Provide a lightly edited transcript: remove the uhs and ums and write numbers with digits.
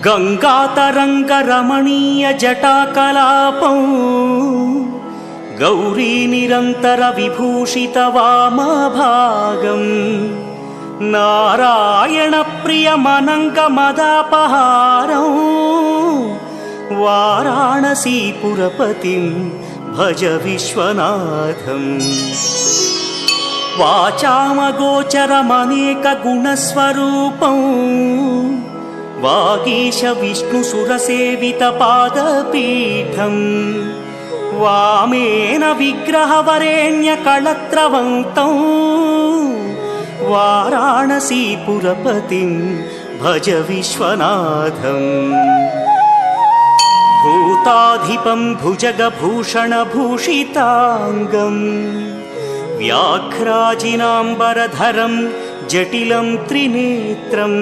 गङ्गातरङ्गरमणीयजटाकलापं गौरीनिरन्तरविभूषितवामभागं नारायणप्रियमनङ्गमदापहारं वाराणसीपुरपतिं भज विश्वनाथम्। वाचामगोचरमनेकगुणस्वरूपं वागीश विष्णुसुरसेवितपादपीठं वामेन विग्रहवरेण्यकळत्रवन्तं वाराणसीपुरपतिं भज विश्वनाथम्। भूताधिपं भुजगभूषणभूषिताङ्गं व्याघ्राजिनाम्बरधरं जटिलं त्रिनेत्रम्